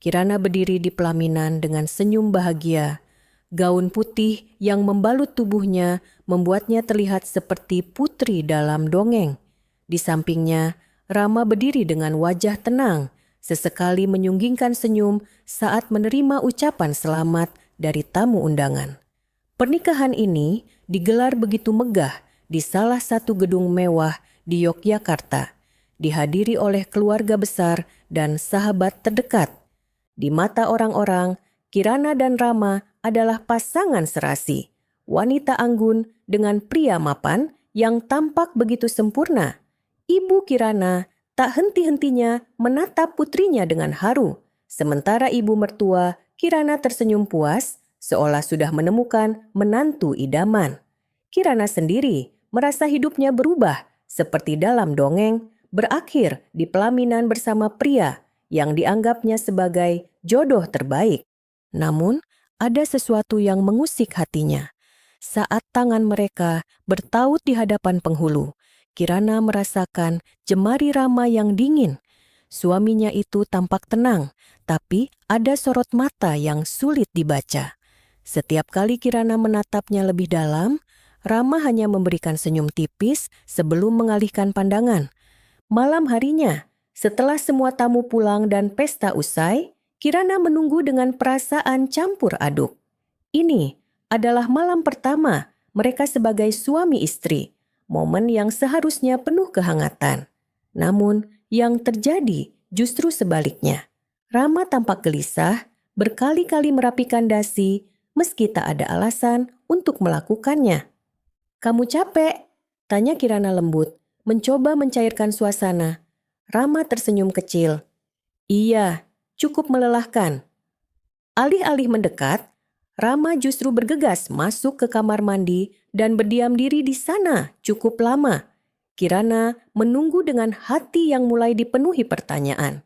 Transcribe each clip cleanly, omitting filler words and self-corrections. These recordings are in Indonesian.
Kirana berdiri di pelaminan dengan senyum bahagia. Gaun putih yang membalut tubuhnya membuatnya terlihat seperti putri dalam dongeng. Di sampingnya, Rama berdiri dengan wajah tenang, sesekali menyunggingkan senyum saat menerima ucapan selamat dari tamu undangan. Pernikahan ini digelar begitu megah di salah satu gedung mewah di Yogyakarta, dihadiri oleh keluarga besar dan sahabat terdekat. Di mata orang-orang, Kirana dan Rama adalah pasangan serasi, wanita anggun dengan pria mapan yang tampak begitu sempurna. Ibu Kirana tak henti-hentinya menatap putrinya dengan haru, sementara ibu mertua Kirana tersenyum puas seolah sudah menemukan menantu idaman. Kirana sendiri merasa hidupnya berubah seperti dalam dongeng, berakhir di pelaminan bersama pria yang dianggapnya sebagai jodoh terbaik. Namun, ada sesuatu yang mengusik hatinya. Saat tangan mereka bertaut di hadapan penghulu, Kirana merasakan jemari Rama yang dingin. Suaminya itu tampak tenang, tapi ada sorot mata yang sulit dibaca. Setiap kali Kirana menatapnya lebih dalam, Rama hanya memberikan senyum tipis sebelum mengalihkan pandangan. Malam harinya, setelah semua tamu pulang dan pesta usai, Kirana menunggu dengan perasaan campur aduk. Ini adalah malam pertama mereka sebagai suami istri, momen yang seharusnya penuh kehangatan. Namun, yang terjadi justru sebaliknya. Rama tampak gelisah, berkali-kali merapikan dasi, meski tak ada alasan untuk melakukannya. "Kamu capek?" tanya Kirana lembut, mencoba mencairkan suasana. Rama tersenyum kecil. "Iya, cukup melelahkan." Alih-alih mendekat, Rama justru bergegas masuk ke kamar mandi dan berdiam diri di sana cukup lama. Kirana menunggu dengan hati yang mulai dipenuhi pertanyaan.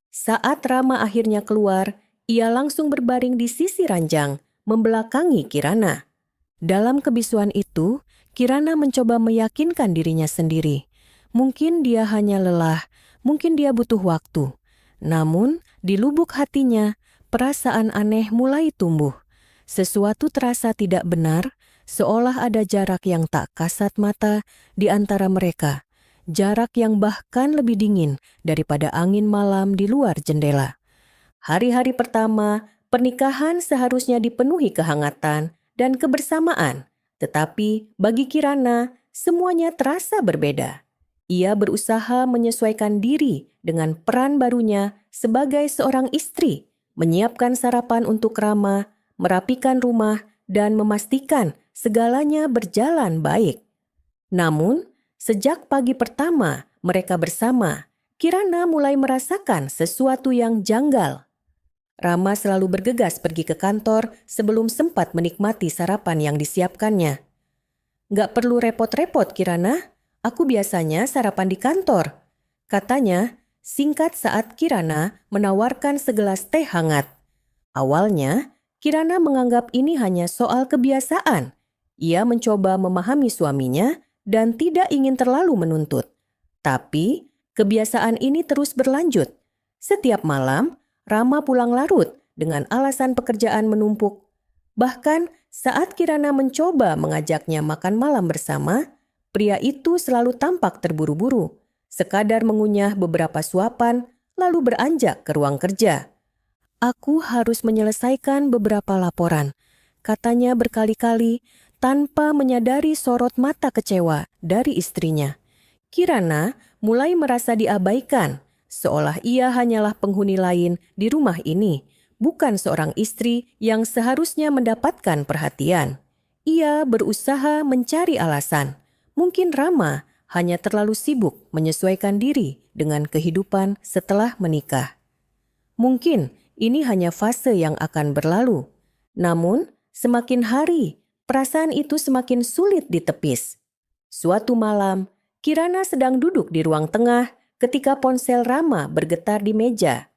Saat Rama akhirnya keluar, ia langsung berbaring di sisi ranjang, membelakangi Kirana. Dalam kebisuan itu, Kirana mencoba meyakinkan dirinya sendiri. Mungkin dia hanya lelah, mungkin dia butuh waktu. Namun, di lubuk hatinya, perasaan aneh mulai tumbuh. Sesuatu terasa tidak benar, seolah ada jarak yang tak kasat mata di antara mereka. Jarak yang bahkan lebih dingin daripada angin malam di luar jendela. Hari-hari pertama, pernikahan seharusnya dipenuhi kehangatan dan kebersamaan. Tetapi bagi Kirana, semuanya terasa berbeda. Ia berusaha menyesuaikan diri dengan peran barunya sebagai seorang istri, menyiapkan sarapan untuk Rama, merapikan rumah, dan memastikan segalanya berjalan baik. Namun, sejak pagi pertama mereka bersama, Kirana mulai merasakan sesuatu yang janggal. Rama selalu bergegas pergi ke kantor sebelum sempat menikmati sarapan yang disiapkannya. "Gak perlu repot-repot, Kirana. Aku biasanya sarapan di kantor," katanya singkat saat Kirana menawarkan segelas teh hangat. Awalnya, Kirana menganggap ini hanya soal kebiasaan. Ia mencoba memahami suaminya dan tidak ingin terlalu menuntut. Tapi, kebiasaan ini terus berlanjut. Setiap malam, Rama pulang larut dengan alasan pekerjaan menumpuk. Bahkan saat Kirana mencoba mengajaknya makan malam bersama, pria itu selalu tampak terburu-buru, sekadar mengunyah beberapa suapan lalu beranjak ke ruang kerja. "Aku harus menyelesaikan beberapa laporan," katanya berkali-kali tanpa menyadari sorot mata kecewa dari istrinya. Kirana mulai merasa diabaikan, seolah ia hanyalah penghuni lain di rumah ini, bukan seorang istri yang seharusnya mendapatkan perhatian. Ia berusaha mencari alasan. Mungkin Rama hanya terlalu sibuk menyesuaikan diri dengan kehidupan setelah menikah. Mungkin ini hanya fase yang akan berlalu. Namun, semakin hari, perasaan itu semakin sulit ditepis. Suatu malam, Kirana sedang duduk di ruang tengah ketika ponsel Rama bergetar di meja.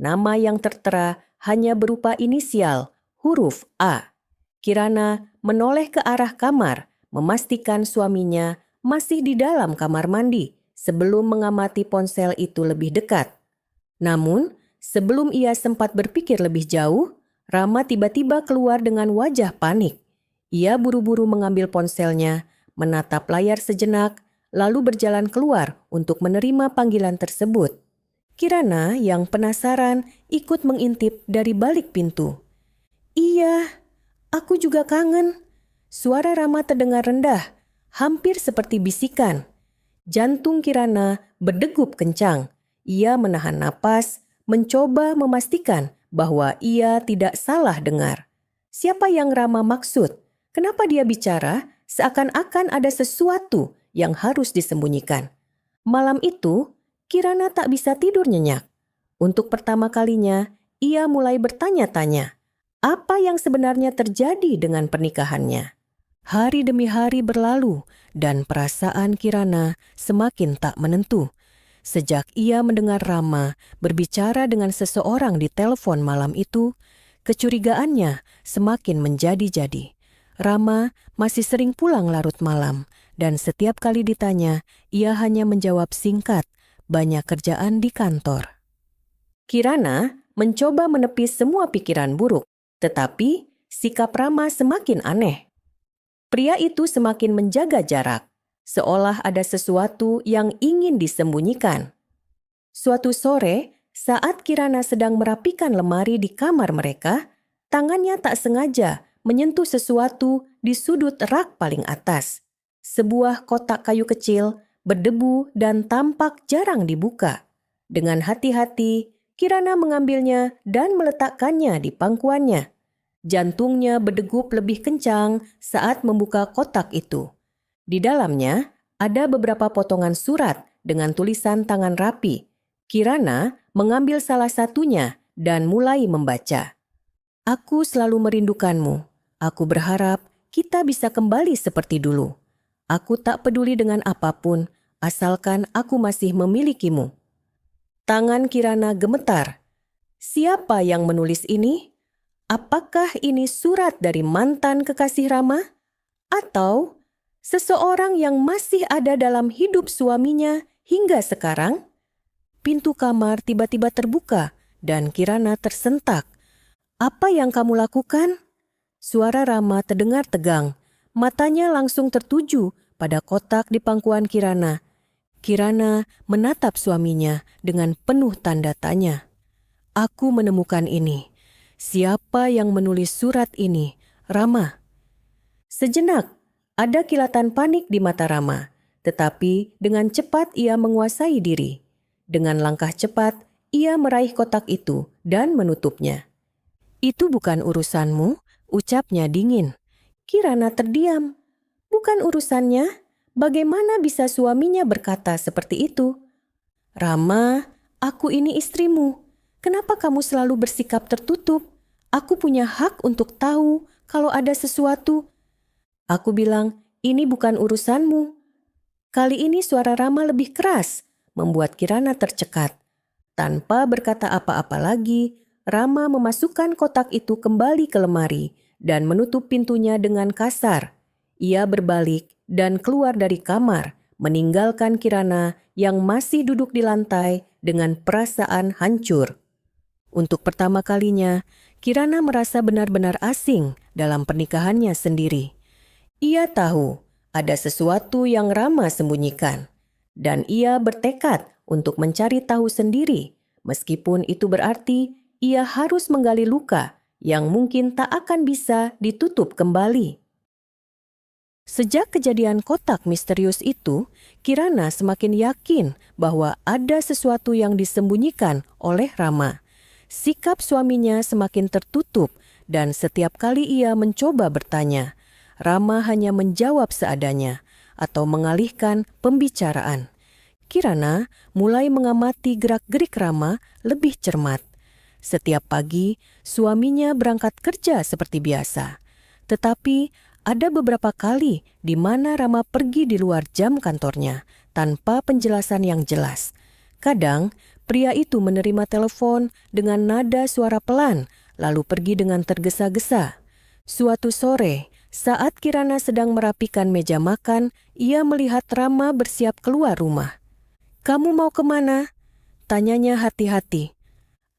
Nama yang tertera hanya berupa inisial, huruf A. Kirana menoleh ke arah kamar, memastikan suaminya masih di dalam kamar mandi sebelum mengamati ponsel itu lebih dekat. Namun, Sebelum ia sempat berpikir lebih jauh, Rama tiba-tiba keluar dengan wajah panik. Ia buru-buru mengambil ponselnya, menatap layar sejenak, lalu berjalan keluar untuk menerima panggilan tersebut. Kirana yang penasaran ikut mengintip dari balik pintu. "Iya, aku juga kangen." Suara Rama terdengar rendah, hampir seperti bisikan. Jantung Kirana berdegup kencang. Ia menahan napas, mencoba memastikan bahwa ia tidak salah dengar. Siapa yang Rama maksud? Kenapa dia bicara seakan-akan ada sesuatu yang harus disembunyikan? Malam itu, Kirana tak bisa tidur nyenyak. Untuk pertama kalinya, ia mulai bertanya-tanya, apa yang sebenarnya terjadi dengan pernikahannya? Hari demi hari berlalu dan perasaan Kirana semakin tak menentu. Sejak ia mendengar Rama berbicara dengan seseorang di telepon malam itu, kecurigaannya semakin menjadi-jadi. Rama masih sering pulang larut malam dan setiap kali ditanya, ia hanya menjawab singkat, banyak kerjaan di kantor. Kirana mencoba menepis semua pikiran buruk, tetapi sikap Rama semakin aneh. Pria itu semakin menjaga jarak, seolah ada sesuatu yang ingin disembunyikan. Suatu sore, saat Kirana sedang merapikan lemari di kamar mereka, tangannya tak sengaja menyentuh sesuatu di sudut rak paling atas. Sebuah kotak kayu kecil, berdebu dan tampak jarang dibuka. Dengan hati-hati, Kirana mengambilnya dan meletakkannya di pangkuannya. Jantungnya berdegup lebih kencang saat membuka kotak itu. Di dalamnya ada beberapa potongan surat dengan tulisan tangan rapi. Kirana mengambil salah satunya dan mulai membaca. "Aku selalu merindukanmu. Aku berharap kita bisa kembali seperti dulu. Aku tak peduli dengan apapun, asalkan aku masih memilikimu." Tangan Kirana gemetar. Siapa yang menulis ini? Apakah ini surat dari mantan kekasih Rama? Atau seseorang yang masih ada dalam hidup suaminya hingga sekarang? Pintu kamar tiba-tiba terbuka dan Kirana tersentak. "Apa yang kamu lakukan?" Suara Rama terdengar tegang. Matanya langsung tertuju pada kotak di pangkuan Kirana. Kirana menatap suaminya dengan penuh tanda tanya. "Aku menemukan ini. Siapa yang menulis surat ini? Rama." Sejenak, ada kilatan panik di mata Rama, tetapi dengan cepat ia menguasai diri. Dengan langkah cepat, ia meraih kotak itu dan menutupnya. "Itu bukan urusanmu," ucapnya dingin. Kirana terdiam. "Bukan urusannya? Bagaimana bisa suaminya berkata seperti itu?" "Rama, aku ini istrimu. Kenapa kamu selalu bersikap tertutup? Aku punya hak untuk tahu kalau ada sesuatu." "Aku bilang, ini bukan urusanmu." Kali ini suara Rama lebih keras, membuat Kirana tercekat. Tanpa berkata apa-apa lagi, Rama memasukkan kotak itu kembali ke lemari dan menutup pintunya dengan kasar. Ia berbalik dan keluar dari kamar, meninggalkan Kirana yang masih duduk di lantai dengan perasaan hancur. Untuk pertama kalinya, Kirana merasa benar-benar asing dalam pernikahannya sendiri. Ia tahu ada sesuatu yang Rama sembunyikan, dan ia bertekad untuk mencari tahu sendiri, meskipun itu berarti ia harus menggali luka yang mungkin tak akan bisa ditutup kembali. Sejak kejadian kotak misterius itu, Kirana semakin yakin bahwa ada sesuatu yang disembunyikan oleh Rama. Sikap suaminya semakin tertutup dan setiap kali ia mencoba bertanya, Rama hanya menjawab seadanya atau mengalihkan pembicaraan. Kirana mulai mengamati gerak-gerik Rama lebih cermat. Setiap pagi, suaminya berangkat kerja seperti biasa. Tetapi ada beberapa kali di mana Rama pergi di luar jam kantornya tanpa penjelasan yang jelas. Kadang, pria itu menerima telepon dengan nada suara pelan, lalu pergi dengan tergesa-gesa. Suatu sore, saat Kirana sedang merapikan meja makan, ia melihat Rama bersiap keluar rumah. "Kamu mau kemana?" tanyanya hati-hati.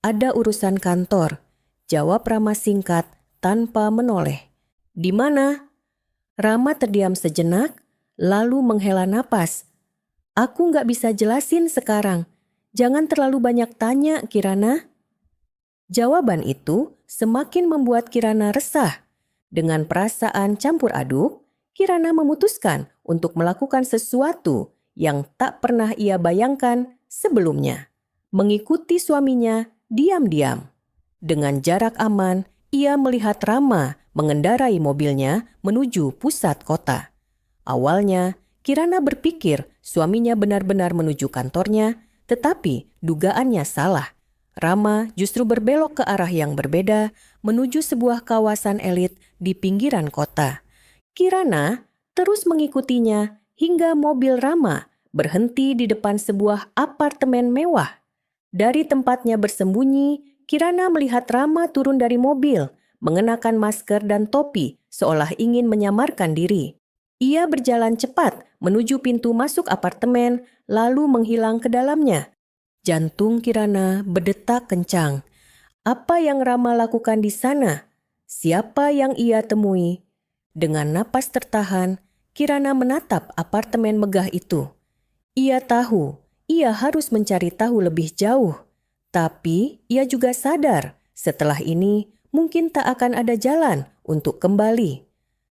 Ada urusan kantor, jawab Rama singkat tanpa menoleh. Di mana? Rama terdiam sejenak, lalu menghela napas. Aku nggak bisa jelasin sekarang. Jangan terlalu banyak tanya, Kirana. Jawaban itu semakin membuat Kirana resah. Dengan perasaan campur aduk, Kirana memutuskan untuk melakukan sesuatu yang tak pernah ia bayangkan sebelumnya. Mengikuti suaminya diam-diam. Dengan jarak aman, ia melihat Rama mengendarai mobilnya menuju pusat kota. Awalnya, Kirana berpikir suaminya benar-benar menuju kantornya, tetapi dugaannya salah. Rama justru berbelok ke arah yang berbeda menuju sebuah kawasan elit di pinggiran kota. Kirana terus mengikutinya hingga mobil Rama berhenti di depan sebuah apartemen mewah. Dari tempatnya bersembunyi, Kirana melihat Rama turun dari mobil, mengenakan masker dan topi seolah ingin menyamarkan diri. Ia berjalan cepat menuju pintu masuk apartemen, lalu menghilang ke dalamnya. Jantung Kirana berdetak kencang. Apa yang Rama lakukan di sana? Siapa yang ia temui? Dengan napas tertahan, Kirana menatap apartemen megah itu. Ia tahu, ia harus mencari tahu lebih jauh. Tapi ia juga sadar, setelah ini mungkin tak akan ada jalan untuk kembali.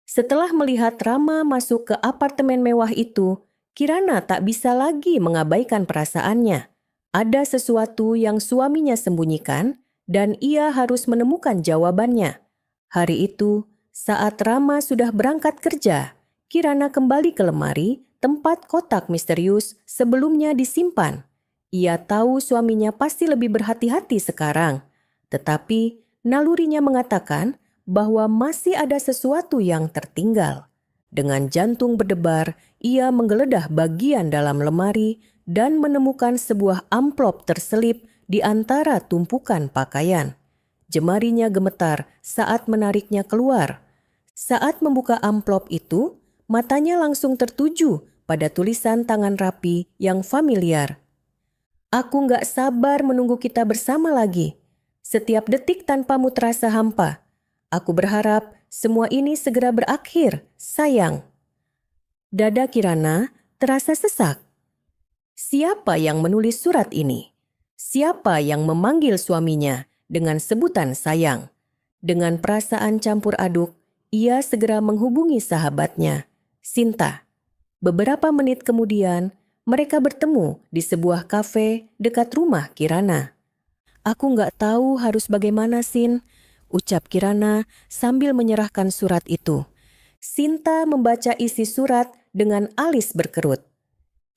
Setelah melihat Rama masuk ke apartemen mewah itu, Kirana tak bisa lagi mengabaikan perasaannya. Ada sesuatu yang suaminya sembunyikan dan ia harus menemukan jawabannya. Hari itu, saat Rama sudah berangkat kerja, Kirana kembali ke lemari tempat kotak misterius sebelumnya disimpan. Ia tahu suaminya pasti lebih berhati-hati sekarang, tetapi nalurinya mengatakan bahwa masih ada sesuatu yang tertinggal. Dengan jantung berdebar, ia menggeledah bagian dalam lemari dan menemukan sebuah amplop terselip di antara tumpukan pakaian. Jemarinya gemetar saat menariknya keluar. Saat membuka amplop itu, matanya langsung tertuju pada tulisan tangan rapi yang familiar. Aku nggak sabar menunggu kita bersama lagi. Setiap detik tanpamu terasa hampa. Aku berharap semua ini segera berakhir, sayang. Dada Kirana terasa sesak. Siapa yang menulis surat ini? Siapa yang memanggil suaminya dengan sebutan sayang? Dengan perasaan campur aduk, ia segera menghubungi sahabatnya, Sinta. Beberapa menit kemudian, mereka bertemu di sebuah kafe dekat rumah Kirana. Aku nggak tahu harus bagaimana, Sin, ucap Kirana sambil menyerahkan surat itu. Sinta membaca isi surat dengan alis berkerut.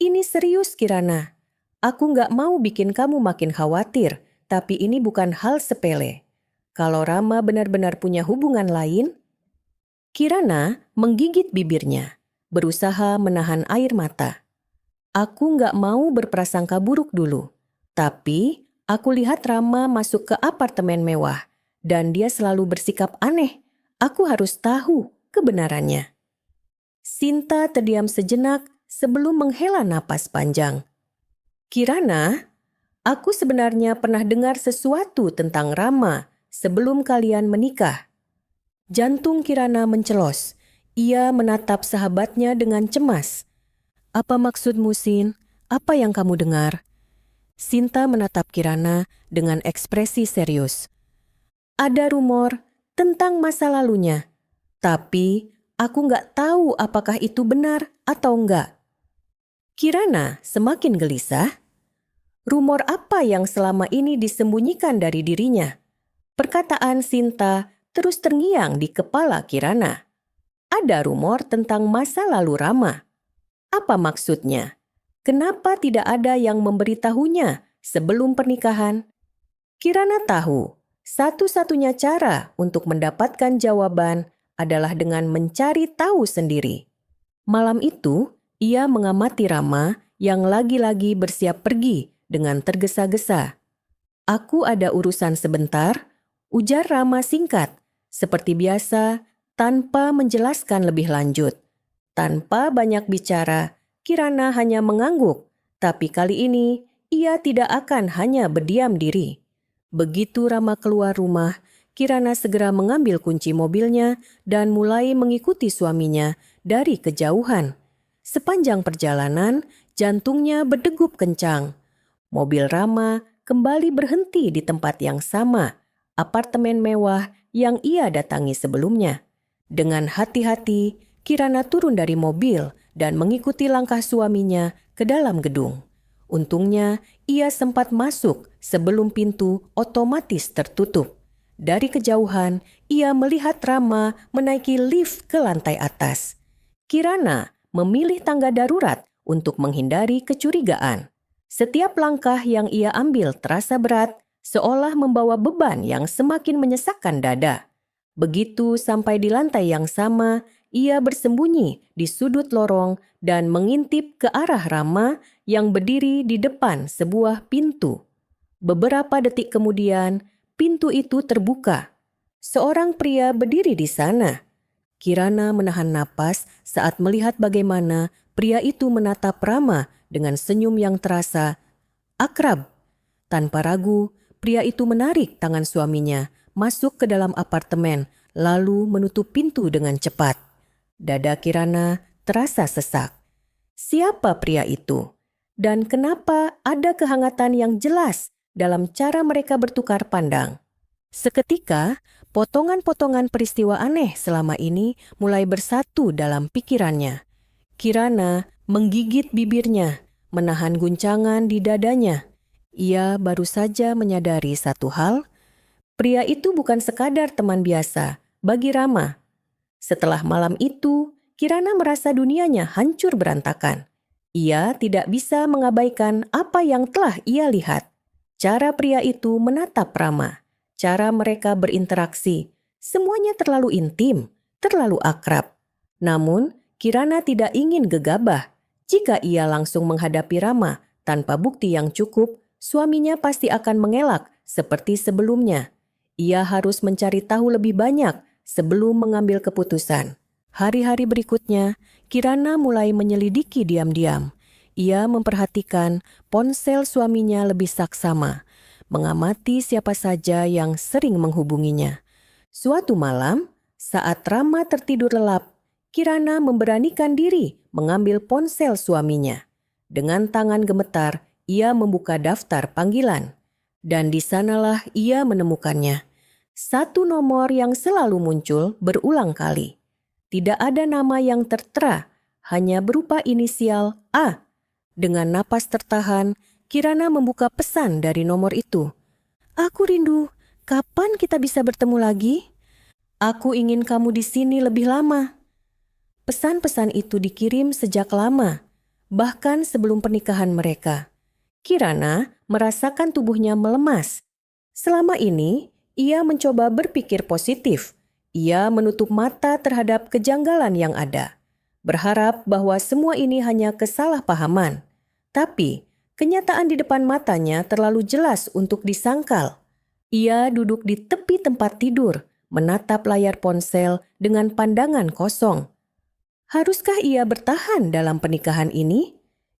Ini serius, Kirana. Aku nggak mau bikin kamu makin khawatir, tapi ini bukan hal sepele. Kalau Rama benar-benar punya hubungan lain. Kirana menggigit bibirnya, berusaha menahan air mata. Aku nggak mau berprasangka buruk dulu, tapi aku lihat Rama masuk ke apartemen mewah dan dia selalu bersikap aneh. Aku harus tahu kebenarannya. Sinta terdiam sejenak sebelum menghela napas panjang. Kirana, aku sebenarnya pernah dengar sesuatu tentang Rama sebelum kalian menikah. Jantung Kirana mencelos. Ia menatap sahabatnya dengan cemas. Apa maksudmu, Sin? Apa yang kamu dengar? Sinta menatap Kirana dengan ekspresi serius. Ada rumor tentang masa lalunya, tapi aku nggak tahu apakah itu benar atau enggak. Kirana semakin gelisah. Rumor apa yang selama ini disembunyikan dari dirinya? Perkataan Sinta terus terngiang di kepala Kirana. Ada rumor tentang masa lalu Rama. Apa maksudnya? Kenapa tidak ada yang memberitahunya sebelum pernikahan? Kirana tahu, satu-satunya cara untuk mendapatkan jawaban adalah dengan mencari tahu sendiri. Malam itu, ia mengamati Rama yang lagi-lagi bersiap pergi dengan tergesa-gesa. Aku ada urusan sebentar, ujar Rama singkat, seperti biasa tanpa menjelaskan lebih lanjut. Tanpa banyak bicara, Kirana hanya mengangguk, tapi kali ini ia tidak akan hanya berdiam diri. Begitu Rama keluar rumah, Kirana segera mengambil kunci mobilnya dan mulai mengikuti suaminya dari kejauhan. Sepanjang perjalanan, jantungnya berdegup kencang. Mobil Rama kembali berhenti di tempat yang sama, apartemen mewah yang ia datangi sebelumnya. Dengan hati-hati, Kirana turun dari mobil dan mengikuti langkah suaminya ke dalam gedung. Untungnya, ia sempat masuk sebelum pintu otomatis tertutup. Dari kejauhan, ia melihat Rama menaiki lift ke lantai atas. Kirana memilih tangga darurat untuk menghindari kecurigaan. Setiap langkah yang ia ambil terasa berat, seolah membawa beban yang semakin menyesakkan dada. Begitu sampai di lantai yang sama, ia bersembunyi di sudut lorong dan mengintip ke arah Rama yang berdiri di depan sebuah pintu. Beberapa detik kemudian, pintu itu terbuka. Seorang pria berdiri di sana. Kirana menahan napas saat melihat bagaimana pria itu menatap Rama dengan senyum yang terasa akrab. Tanpa ragu, pria itu menarik tangan suaminya masuk ke dalam apartemen lalu menutup pintu dengan cepat. Dada Kirana terasa sesak. Siapa pria itu? Dan kenapa ada kehangatan yang jelas dalam cara mereka bertukar pandang? Seketika, potongan-potongan peristiwa aneh selama ini mulai bersatu dalam pikirannya. Kirana menggigit bibirnya, menahan guncangan di dadanya. Ia baru saja menyadari satu hal, pria itu bukan sekadar teman biasa bagi Rama. Setelah malam itu, Kirana merasa dunianya hancur berantakan. Ia tidak bisa mengabaikan apa yang telah ia lihat. Cara pria itu menatap Rama, cara mereka berinteraksi, semuanya terlalu intim, terlalu akrab. Namun, Kirana tidak ingin gegabah. Jika ia langsung menghadapi Rama tanpa bukti yang cukup, suaminya pasti akan mengelak seperti sebelumnya. Ia harus mencari tahu lebih banyak sebelum mengambil keputusan. Hari-hari berikutnya, Kirana mulai menyelidiki diam-diam. Ia memperhatikan ponsel suaminya lebih saksama, mengamati siapa saja yang sering menghubunginya. Suatu malam, saat Rama tertidur lelap, Kirana memberanikan diri mengambil ponsel suaminya. Dengan tangan gemetar, ia membuka daftar panggilan. Dan di sanalah ia menemukannya. Satu nomor yang selalu muncul berulang kali. Tidak ada nama yang tertera, hanya berupa inisial A. Dengan napas tertahan, Kirana membuka pesan dari nomor itu. "Aku rindu, kapan kita bisa bertemu lagi? Aku ingin kamu di sini lebih lama." Pesan-pesan itu dikirim sejak lama, bahkan sebelum pernikahan mereka. Kirana merasakan tubuhnya melemas. Selama ini, ia mencoba berpikir positif. Ia menutup mata terhadap kejanggalan yang ada, berharap bahwa semua ini hanya kesalahpahaman. Tapi, kenyataan di depan matanya terlalu jelas untuk disangkal. Ia duduk di tepi tempat tidur, menatap layar ponsel dengan pandangan kosong. Haruskah ia bertahan dalam pernikahan ini?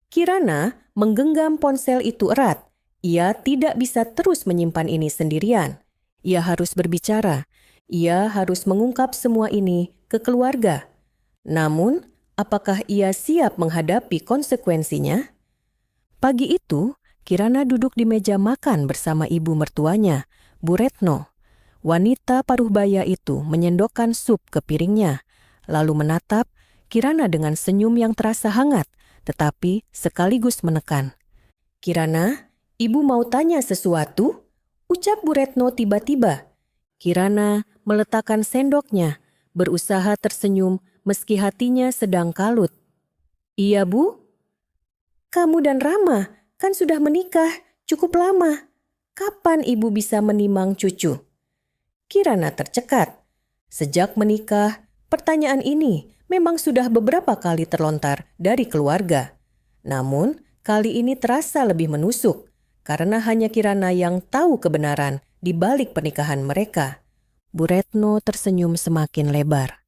Kirana menggenggam ponsel itu erat. Ia tidak bisa terus menyimpan ini sendirian. Ia harus berbicara. Ia harus mengungkap semua ini ke keluarga. Namun, apakah ia siap menghadapi konsekuensinya? Pagi itu, Kirana duduk di meja makan bersama ibu mertuanya, Bu Retno. Wanita paruh baya itu menyendokkan sup ke piringnya, lalu menatap Kirana dengan senyum yang terasa hangat, tetapi sekaligus menekan. "Kirana, ibu mau tanya sesuatu?" ucap Bu Retno tiba-tiba. Kirana meletakkan sendoknya, berusaha tersenyum meski hatinya sedang kalut. "Iya, Bu? Kamu dan Rama kan sudah menikah cukup lama. Kapan ibu bisa menimang cucu?" Kirana tercekat. Sejak menikah, pertanyaan ini memang sudah beberapa kali terlontar dari keluarga. Namun, kali ini terasa lebih menusuk karena hanya Kirana yang tahu kebenaran di balik pernikahan mereka. Bu Retno tersenyum semakin lebar.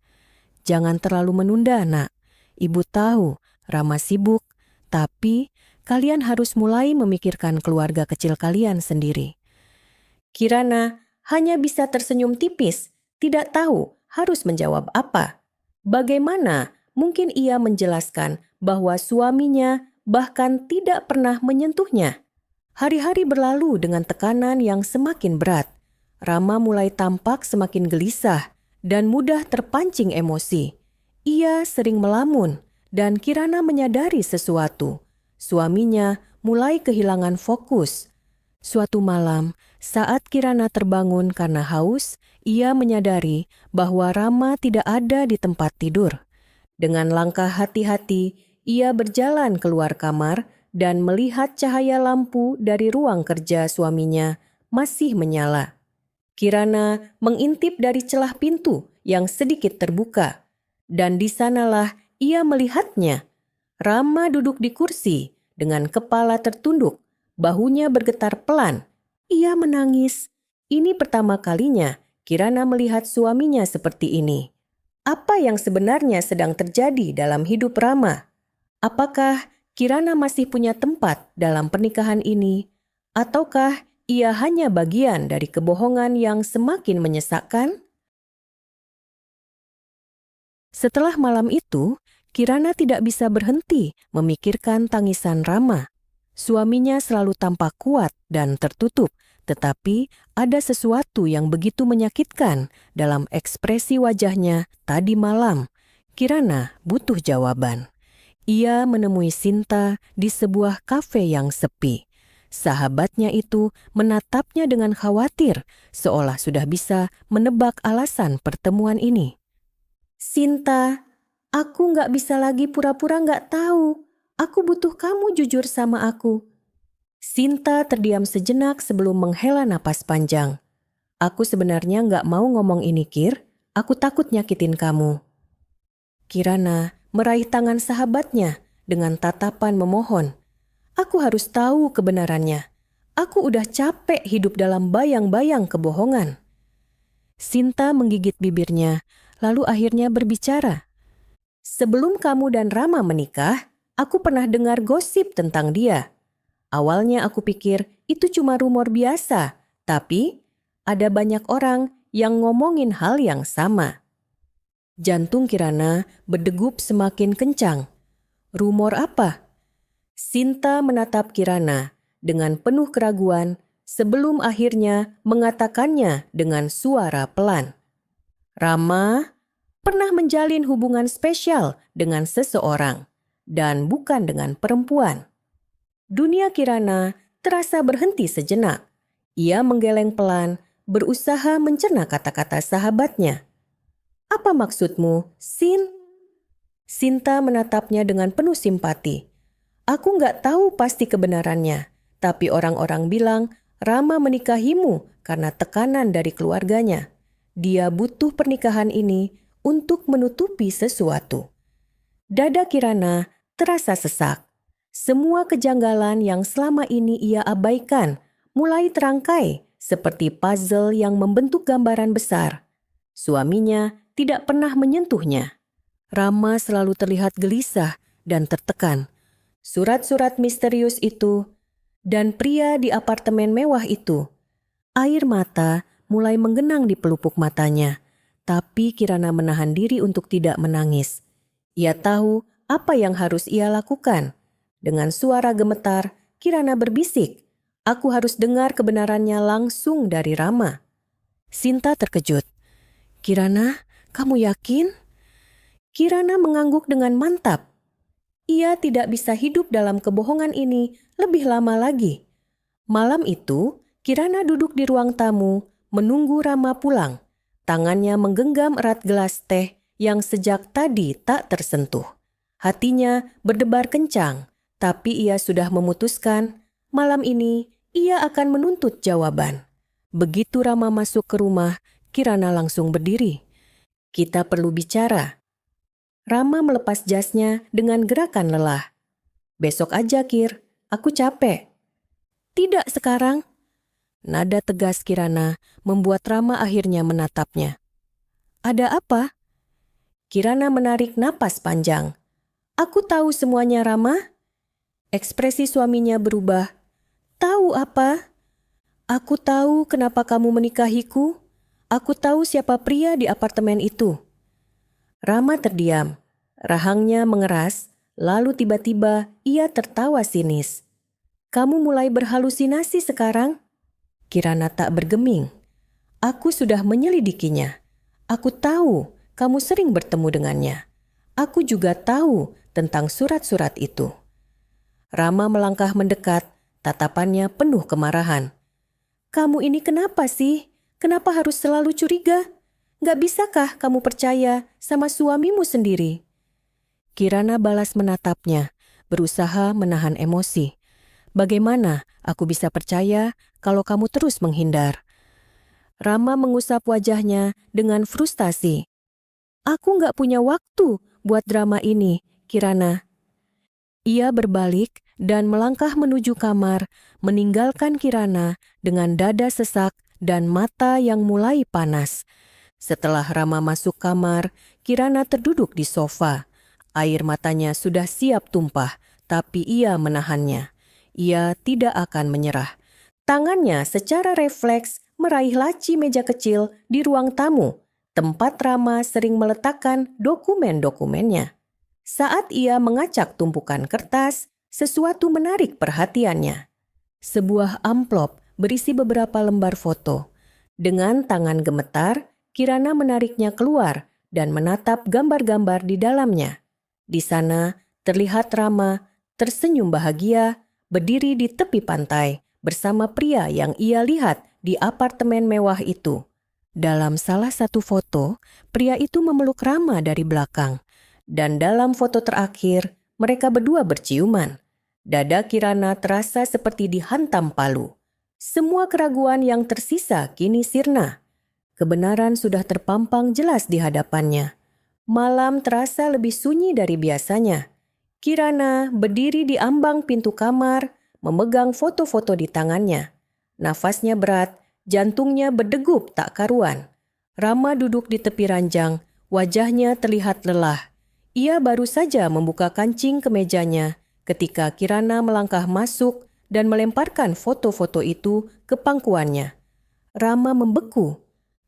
"Jangan terlalu menunda, Nak. Ibu tahu Rama sibuk, tapi kalian harus mulai memikirkan keluarga kecil kalian sendiri." Kirana hanya bisa tersenyum tipis, tidak tahu harus menjawab apa. Bagaimana mungkin ia menjelaskan bahwa suaminya bahkan tidak pernah menyentuhnya? Hari-hari berlalu dengan tekanan yang semakin berat. Rama mulai tampak semakin gelisah dan mudah terpancing emosi. Ia sering melamun dan Kirana menyadari sesuatu. Suaminya mulai kehilangan fokus. Suatu malam, saat Kirana terbangun karena haus, ia menyadari bahwa Rama tidak ada di tempat tidur. Dengan langkah hati-hati, ia berjalan keluar kamar dan melihat cahaya lampu dari ruang kerja suaminya masih menyala. Kirana mengintip dari celah pintu yang sedikit terbuka, dan di sanalah ia melihatnya. Rama duduk di kursi dengan kepala tertunduk, bahunya bergetar pelan. Ia menangis. Ini pertama kalinya Kirana melihat suaminya seperti ini. Apa yang sebenarnya sedang terjadi dalam hidup Rama? Apakah Kirana masih punya tempat dalam pernikahan ini? Ataukah ia hanya bagian dari kebohongan yang semakin menyesakkan? Setelah malam itu, Kirana tidak bisa berhenti memikirkan tangisan Rama. Suaminya selalu tampak kuat dan tertutup, tetapi ada sesuatu yang begitu menyakitkan dalam ekspresi wajahnya tadi malam. Kirana butuh jawaban. Ia menemui Sinta di sebuah kafe yang sepi. Sahabatnya itu menatapnya dengan khawatir, seolah sudah bisa menebak alasan pertemuan ini. Sinta, aku nggak bisa lagi pura-pura nggak tahu. Aku butuh kamu jujur sama aku. Sinta terdiam sejenak sebelum menghela napas panjang. Aku sebenarnya nggak mau ngomong ini, Kir. Aku takut nyakitin kamu. Kirana meraih tangan sahabatnya dengan tatapan memohon. Aku harus tahu kebenarannya. Aku udah capek hidup dalam bayang-bayang kebohongan. Sinta menggigit bibirnya, lalu akhirnya berbicara. Sebelum kamu dan Rama menikah, aku pernah dengar gosip tentang dia. Awalnya aku pikir itu cuma rumor biasa, tapi ada banyak orang yang ngomongin hal yang sama. Jantung Kirana berdegup semakin kencang. Rumor apa? Sinta menatap Kirana dengan penuh keraguan sebelum akhirnya mengatakannya dengan suara pelan. Rama pernah menjalin hubungan spesial dengan seseorang dan bukan dengan perempuan. Dunia Kirana terasa berhenti sejenak. Ia menggeleng pelan, berusaha mencerna kata-kata sahabatnya. Apa maksudmu, Sin? Sinta menatapnya dengan penuh simpati. Aku nggak tahu pasti kebenarannya, tapi orang-orang bilang Rama menikahimu karena tekanan dari keluarganya. Dia butuh pernikahan ini untuk menutupi sesuatu. Dada Kirana terasa sesak. Semua kejanggalan yang selama ini ia abaikan mulai terangkai seperti puzzle yang membentuk gambaran besar. Suaminya tidak pernah menyentuhnya. Rama selalu terlihat gelisah dan tertekan. Surat-surat misterius itu dan pria di apartemen mewah itu. Air mata mulai menggenang di pelupuk matanya, tapi Kirana menahan diri untuk tidak menangis. Ia tahu apa yang harus ia lakukan. Dengan suara gemetar, Kirana berbisik, "Aku harus dengar kebenarannya langsung dari Rama." Sinta terkejut. "Kirana, kamu yakin?" Kirana mengangguk dengan mantap. Ia tidak bisa hidup dalam kebohongan ini lebih lama lagi. Malam itu, Kirana duduk di ruang tamu, menunggu Rama pulang. Tangannya menggenggam erat gelas teh yang sejak tadi tak tersentuh. Hatinya berdebar kencang, tapi ia sudah memutuskan malam ini ia akan menuntut jawaban. Begitu Rama masuk ke rumah, Kirana langsung berdiri. "Kita perlu bicara." Rama melepas jasnya dengan gerakan lelah. "Besok aja, Kir. Aku capek." "Tidak sekarang." Nada tegas Kirana membuat Rama akhirnya menatapnya. "Ada apa?" Kirana menarik napas panjang. "Aku tahu semuanya, Rama." Ekspresi suaminya berubah. "Tahu apa?" Aku tahu kenapa kamu menikahiku. Aku tahu siapa pria di apartemen itu. Rama terdiam. Rahangnya mengeras, lalu tiba-tiba ia tertawa sinis. Kamu mulai berhalusinasi sekarang? Kirana tak bergeming. Aku sudah menyelidikinya. Aku tahu kamu sering bertemu dengannya. Aku juga tahu tentang surat-surat itu. Rama melangkah mendekat, tatapannya penuh kemarahan. Kamu ini kenapa sih? Kenapa harus selalu curiga? Gak bisakah kamu percaya sama suamimu sendiri? Kirana balas menatapnya, berusaha menahan emosi. Bagaimana aku bisa percaya kalau kamu terus menghindar? Rama mengusap wajahnya dengan frustasi. Aku gak punya waktu buat drama ini, Kirana. Ia berbalik dan melangkah menuju kamar, meninggalkan Kirana dengan dada sesak dan mata yang mulai panas. Setelah Rama masuk kamar, Kirana terduduk di sofa. Air matanya sudah siap tumpah, tapi ia menahannya. Ia tidak akan menyerah. Tangannya secara refleks meraih laci meja kecil di ruang tamu, tempat Rama sering meletakkan dokumen-dokumennya. Saat ia mengacak tumpukan kertas, sesuatu menarik perhatiannya. Sebuah amplop berisi beberapa lembar foto. Dengan tangan gemetar, Kirana menariknya keluar dan menatap gambar-gambar di dalamnya. Di sana terlihat Rama tersenyum bahagia, berdiri di tepi pantai bersama pria yang ia lihat di apartemen mewah itu. Dalam salah satu foto, pria itu memeluk Rama dari belakang. Dan dalam foto terakhir, mereka berdua berciuman. Dada Kirana terasa seperti dihantam palu. Semua keraguan yang tersisa kini sirna. Kebenaran sudah terpampang jelas di hadapannya. Malam terasa lebih sunyi dari biasanya. Kirana berdiri di ambang pintu kamar, memegang foto-foto di tangannya. Nafasnya berat, jantungnya berdegup tak karuan. Rama duduk di tepi ranjang, wajahnya terlihat lelah. Ia baru saja membuka kancing kemejanya ketika Kirana melangkah masuk dan melemparkan foto-foto itu ke pangkuannya. Rama membeku.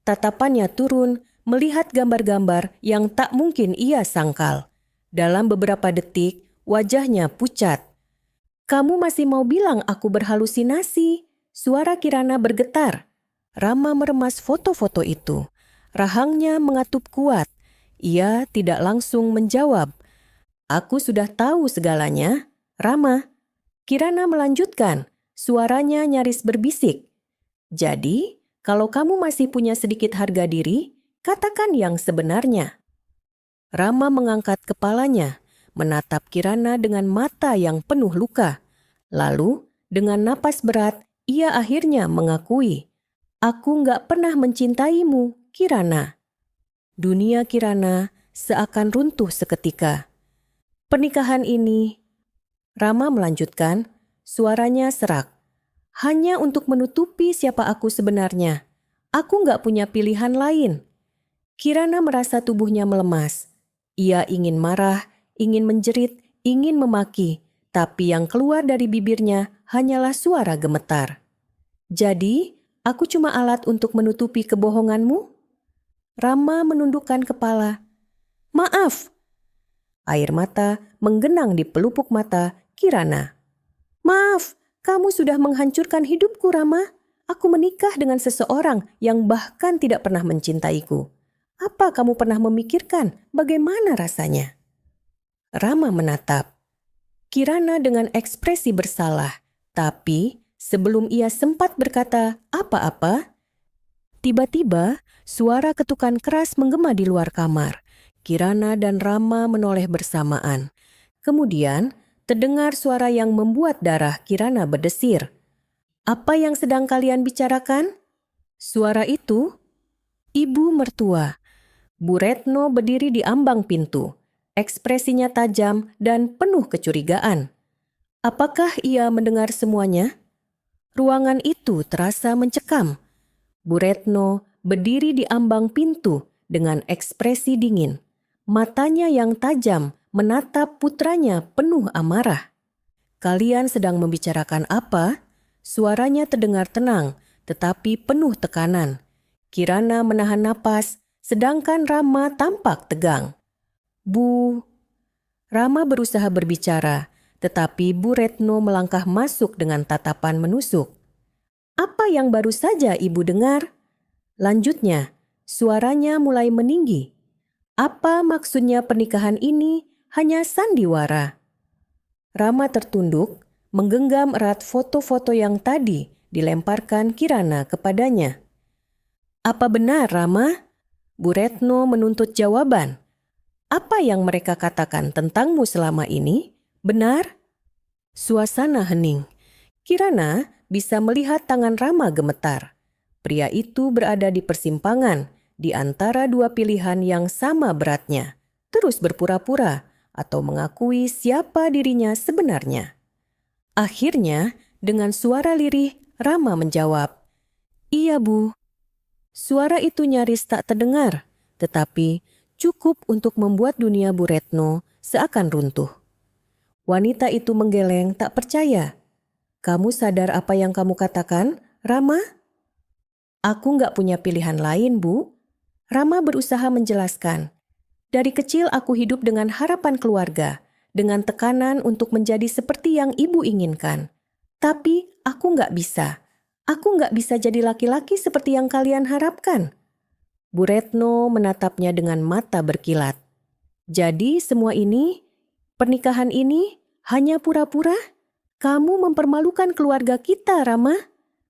Tatapannya turun melihat gambar-gambar yang tak mungkin ia sangkal. Dalam beberapa detik, wajahnya pucat. Kamu masih mau bilang aku berhalusinasi? Suara Kirana bergetar. Rama meremas foto-foto itu. Rahangnya mengatup kuat. Ia tidak langsung menjawab. Aku sudah tahu segalanya, Rama. Kirana melanjutkan, suaranya nyaris berbisik. Jadi, kalau kamu masih punya sedikit harga diri, katakan yang sebenarnya. Rama mengangkat kepalanya, menatap Kirana dengan mata yang penuh luka. Lalu, dengan napas berat, ia akhirnya mengakui, aku nggak pernah mencintaimu, Kirana. Dunia Kirana seakan runtuh seketika. Pernikahan ini, Rama melanjutkan, suaranya serak. Hanya untuk menutupi siapa aku sebenarnya. Aku nggak punya pilihan lain. Kirana merasa tubuhnya melemas. Ia ingin marah, ingin menjerit, ingin memaki, tapi yang keluar dari bibirnya hanyalah suara gemetar. Jadi, aku cuma alat untuk menutupi kebohonganmu? Rama menundukkan kepala. Maaf. Air mata menggenang di pelupuk mata Kirana. Maaf, kamu sudah menghancurkan hidupku, Rama. Aku menikah dengan seseorang yang bahkan tidak pernah mencintaiku. Apa kamu pernah memikirkan bagaimana rasanya? Rama menatap Kirana dengan ekspresi bersalah, tapi sebelum ia sempat berkata apa-apa, tiba-tiba suara ketukan keras menggema di luar kamar. Kirana dan Rama menoleh bersamaan. Kemudian terdengar suara yang membuat darah Kirana berdesir. Apa yang sedang kalian bicarakan? Suara itu, ibu mertua. Bu Retno berdiri di ambang pintu. Ekspresinya tajam dan penuh kecurigaan. Apakah ia mendengar semuanya? Ruangan itu terasa mencekam. Bu Retno berdiri di ambang pintu dengan ekspresi dingin. Matanya yang tajam menatap putranya penuh amarah. Kalian sedang membicarakan apa? Suaranya terdengar tenang, tetapi penuh tekanan. Kirana menahan napas, sedangkan Rama tampak tegang. Bu, Rama berusaha berbicara, tetapi Bu Retno melangkah masuk dengan tatapan menusuk. Apa yang baru saja ibu dengar? Lanjutnya, suaranya mulai meninggi. Apa maksudnya pernikahan ini hanya sandiwara? Rama tertunduk, menggenggam erat foto-foto yang tadi dilemparkan Kirana kepadanya. Apa benar, Rama? Bu Retno menuntut jawaban. Apa yang mereka katakan tentangmu selama ini? Benar? Suasana hening. Kirana bisa melihat tangan Rama gemetar. Pria itu berada di persimpangan, di antara dua pilihan yang sama beratnya. Terus berpura-pura atau mengakui siapa dirinya sebenarnya. Akhirnya, dengan suara lirih, Rama menjawab, "Iya, Bu." Suara itu nyaris tak terdengar, tetapi cukup untuk membuat dunia Bu Retno seakan runtuh. Wanita itu menggeleng tak percaya. "Kamu sadar apa yang kamu katakan, Rama?" "Aku nggak punya pilihan lain, Bu." Rama berusaha menjelaskan. "Dari kecil aku hidup dengan harapan keluarga, dengan tekanan untuk menjadi seperti yang ibu inginkan. Tapi aku nggak bisa. Aku nggak bisa jadi laki-laki seperti yang kalian harapkan." Bu Retno menatapnya dengan mata berkilat. "Jadi semua ini, pernikahan ini hanya pura-pura? Kamu mempermalukan keluarga kita, Rama.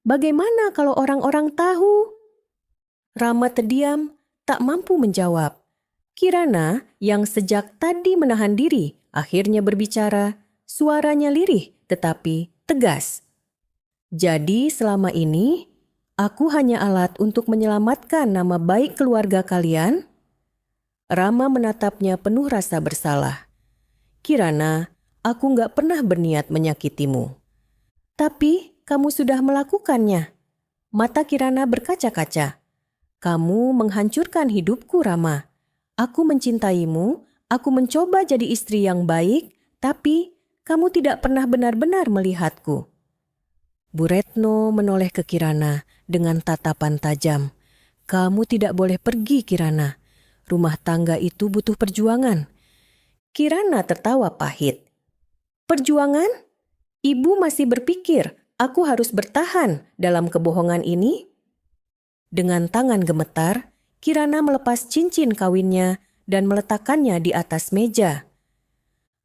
Bagaimana kalau orang-orang tahu?" Rama terdiam, tak mampu menjawab. Kirana yang sejak tadi menahan diri, akhirnya berbicara. Suaranya lirih tetapi tegas. "Jadi selama ini, aku hanya alat untuk menyelamatkan nama baik keluarga kalian?" Rama menatapnya penuh rasa bersalah. "Kirana, aku nggak pernah berniat menyakitimu. Tapi kamu sudah melakukannya." Mata Kirana berkaca-kaca. "Kamu menghancurkan hidupku, Rama. Aku mencintaimu, aku mencoba jadi istri yang baik, tapi kamu tidak pernah benar-benar melihatku." Bu Retno menoleh ke Kirana dengan tatapan tajam. "Kamu tidak boleh pergi, Kirana. Rumah tangga itu butuh perjuangan." Kirana tertawa pahit. "Perjuangan? Ibu masih berpikir aku harus bertahan dalam kebohongan ini?" Dengan tangan gemetar, Kirana melepas cincin kawinnya dan meletakkannya di atas meja.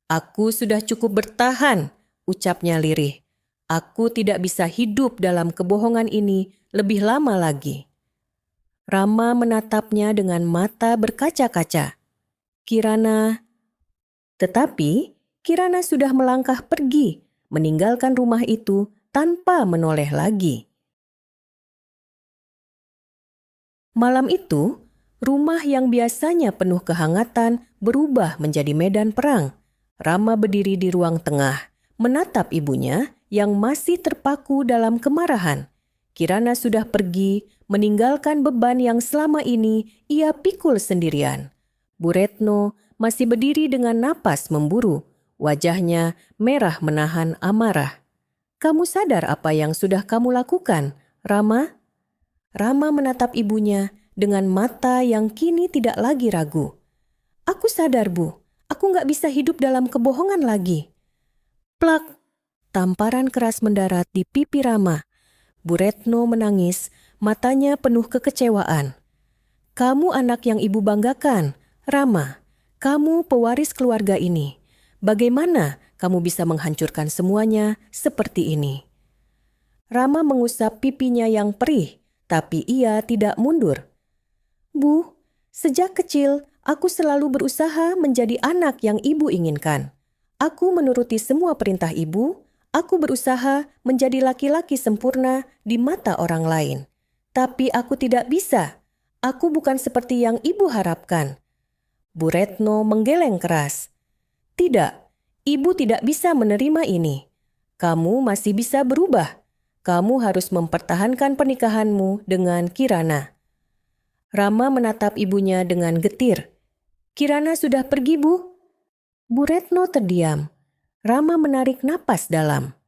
"Aku sudah cukup bertahan," ucapnya lirih. "Aku tidak bisa hidup dalam kebohongan ini lebih lama lagi." Rama menatapnya dengan mata berkaca-kaca. Tetapi Kirana sudah melangkah pergi, meninggalkan rumah itu tanpa menoleh lagi. Malam itu, rumah yang biasanya penuh kehangatan berubah menjadi medan perang. Rama berdiri di ruang tengah, menatap ibunya yang masih terpaku dalam kemarahan. Kirana sudah pergi, meninggalkan beban yang selama ini ia pikul sendirian. Bu Retno masih berdiri dengan napas memburu, wajahnya merah menahan amarah. "Kamu sadar apa yang sudah kamu lakukan, Rama?" Rama menatap ibunya dengan mata yang kini tidak lagi ragu. "Aku sadar, Bu. Aku nggak bisa hidup dalam kebohongan lagi." Plak! Tamparan keras mendarat di pipi Rama. Bu Retno menangis, matanya penuh kekecewaan. "Kamu anak yang ibu banggakan, Rama. Kamu pewaris keluarga ini. Bagaimana kamu bisa menghancurkan semuanya seperti ini?" Rama mengusap pipinya yang perih, tapi ia tidak mundur. "Bu, sejak kecil aku selalu berusaha menjadi anak yang ibu inginkan. Aku menuruti semua perintah ibu. Aku berusaha menjadi laki-laki sempurna di mata orang lain. Tapi aku tidak bisa. Aku bukan seperti yang ibu harapkan." Bu Retno menggeleng keras. "Tidak, ibu tidak bisa menerima ini. Kamu masih bisa berubah. Kamu harus mempertahankan pernikahanmu dengan Kirana." Rama menatap ibunya dengan getir. "Kirana sudah pergi, Bu." Bu Retno terdiam. Rama menarik napas dalam.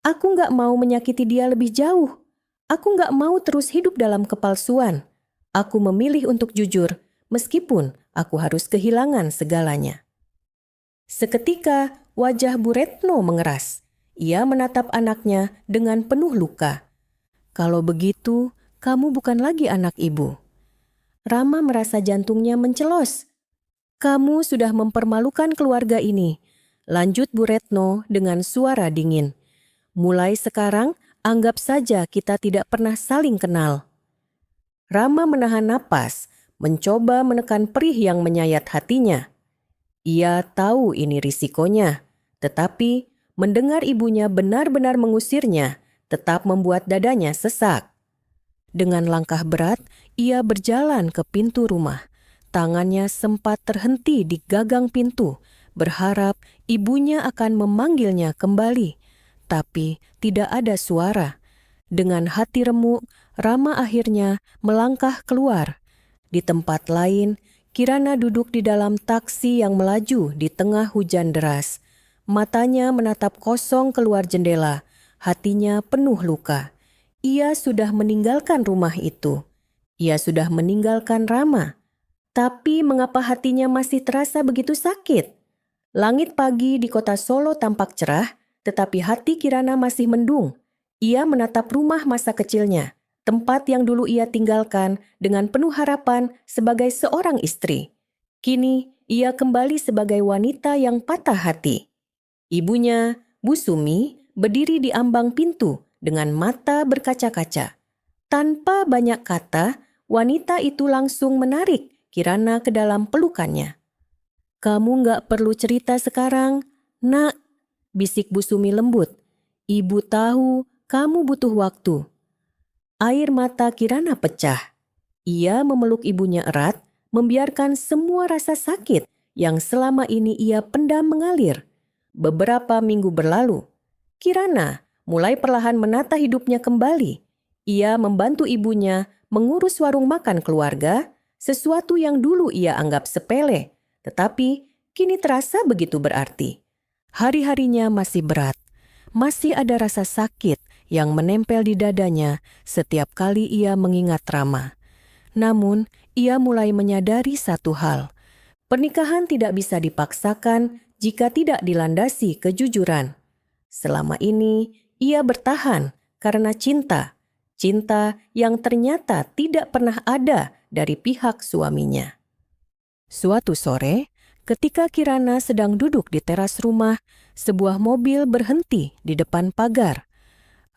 "Aku nggak mau menyakiti dia lebih jauh. Aku nggak mau terus hidup dalam kepalsuan. Aku memilih untuk jujur, meskipun aku harus kehilangan segalanya." Seketika wajah Bu Retno mengeras. Ia menatap anaknya dengan penuh luka. "Kalau begitu, kamu bukan lagi anak ibu." Rama merasa jantungnya mencelos. "Kamu sudah mempermalukan keluarga ini," lanjut Bu Retno dengan suara dingin. "Mulai sekarang, anggap saja kita tidak pernah saling kenal." Rama menahan napas, mencoba menekan perih yang menyayat hatinya. Ia tahu ini risikonya, tetapi mendengar ibunya benar-benar mengusirnya tetap membuat dadanya sesak. Dengan langkah berat, ia berjalan ke pintu rumah. Tangannya sempat terhenti di gagang pintu, berharap ibunya akan memanggilnya kembali. Tapi tidak ada suara. Dengan hati remuk, Rama akhirnya melangkah keluar. Di tempat lain, Kirana duduk di dalam taksi yang melaju di tengah hujan deras. Matanya menatap kosong keluar jendela, hatinya penuh luka. Ia sudah meninggalkan rumah itu. Ia sudah meninggalkan Rama. Tapi mengapa hatinya masih terasa begitu sakit? Langit pagi di kota Solo tampak cerah, tetapi hati Kirana masih mendung. Ia menatap rumah masa kecilnya, tempat yang dulu ia tinggalkan dengan penuh harapan sebagai seorang istri. Kini ia kembali sebagai wanita yang patah hati. Ibunya, Bu Sumi, berdiri di ambang pintu dengan mata berkaca-kaca. Tanpa banyak kata, wanita itu langsung menarik Kirana ke dalam pelukannya. "Kamu nggak perlu cerita sekarang, Nak," bisik Bu Sumi lembut. "Ibu tahu kamu butuh waktu." Air mata Kirana pecah. Ia memeluk ibunya erat, membiarkan semua rasa sakit yang selama ini ia pendam mengalir. Beberapa minggu berlalu, Kirana mulai perlahan menata hidupnya kembali. Ia membantu ibunya mengurus warung makan keluarga, sesuatu yang dulu ia anggap sepele, tetapi kini terasa begitu berarti. Hari-harinya masih berat, masih ada rasa sakit yang menempel di dadanya setiap kali ia mengingat Rama. Namun, ia mulai menyadari satu hal. Pernikahan tidak bisa dipaksakan jika tidak dilandasi kejujuran. Selama ini, ia bertahan karena cinta. Cinta yang ternyata tidak pernah ada dari pihak suaminya. Suatu sore, ketika Kirana sedang duduk di teras rumah, sebuah mobil berhenti di depan pagar.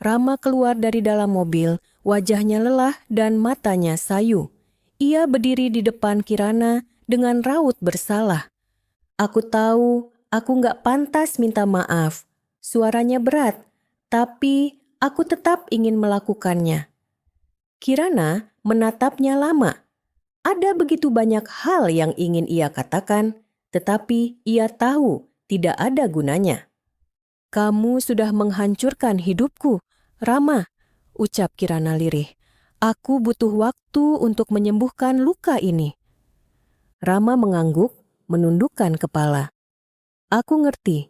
Rama keluar dari dalam mobil, wajahnya lelah dan matanya sayu. Ia berdiri di depan Kirana dengan raut bersalah. "Aku tahu, aku nggak pantas minta maaf." Suaranya berat, tapi aku tetap ingin melakukannya. Kirana menatapnya lama. Ada begitu banyak hal yang ingin ia katakan, tetapi ia tahu tidak ada gunanya. "Kamu sudah menghancurkan hidupku, Rama," ucap Kirana lirih. "Aku butuh waktu untuk menyembuhkan luka ini." Rama mengangguk, menundukkan kepala. "Aku ngerti.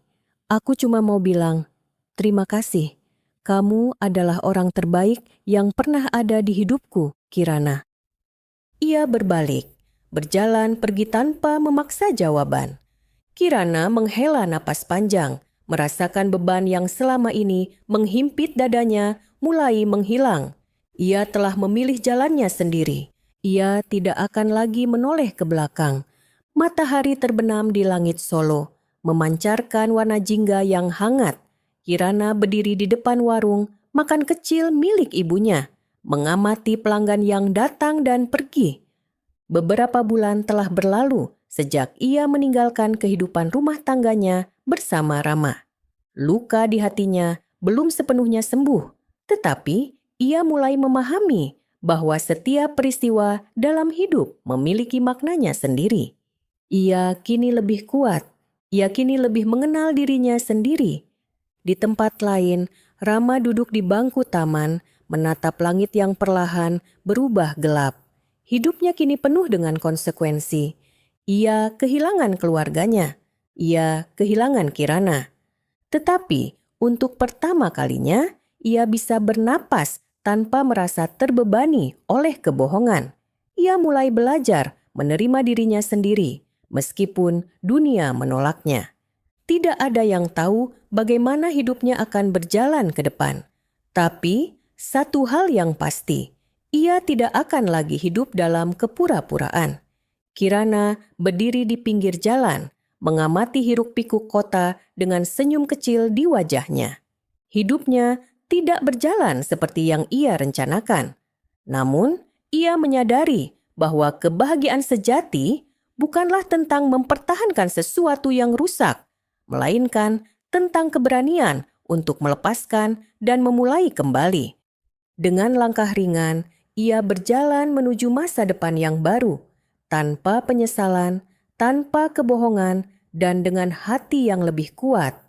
Aku cuma mau bilang, terima kasih. Kamu adalah orang terbaik yang pernah ada di hidupku, Kirana." Ia berbalik, berjalan pergi tanpa memaksa jawaban. Kirana menghela napas panjang, merasakan beban yang selama ini menghimpit dadanya mulai menghilang. Ia telah memilih jalannya sendiri. Ia tidak akan lagi menoleh ke belakang. Matahari terbenam di langit Solo, memancarkan warna jingga yang hangat. Kirana berdiri di depan warung makan kecil milik ibunya, mengamati pelanggan yang datang dan pergi. Beberapa bulan telah berlalu sejak ia meninggalkan kehidupan rumah tangganya bersama Rama. Luka di hatinya belum sepenuhnya sembuh, tetapi ia mulai memahami bahwa setiap peristiwa dalam hidup memiliki maknanya sendiri. Ia kini lebih kuat, ia kini lebih mengenal dirinya sendiri. Di tempat lain, Rama duduk di bangku taman, menatap langit yang perlahan berubah gelap. Hidupnya kini penuh dengan konsekuensi. Ia kehilangan keluarganya. Ia kehilangan Kirana. Tetapi untuk pertama kalinya, ia bisa bernapas tanpa merasa terbebani oleh kebohongan. Ia mulai belajar menerima dirinya sendiri, meskipun dunia menolaknya. Tidak ada yang tahu bagaimana hidupnya akan berjalan ke depan. Tapi, satu hal yang pasti, ia tidak akan lagi hidup dalam kepura-puraan. Kirana berdiri di pinggir jalan, mengamati hiruk-pikuk kota dengan senyum kecil di wajahnya. Hidupnya tidak berjalan seperti yang ia rencanakan. Namun, ia menyadari bahwa kebahagiaan sejati bukanlah tentang mempertahankan sesuatu yang rusak, melainkan tentang keberanian untuk melepaskan dan memulai kembali. Dengan langkah ringan, ia berjalan menuju masa depan yang baru, tanpa penyesalan, tanpa kebohongan, dan dengan hati yang lebih kuat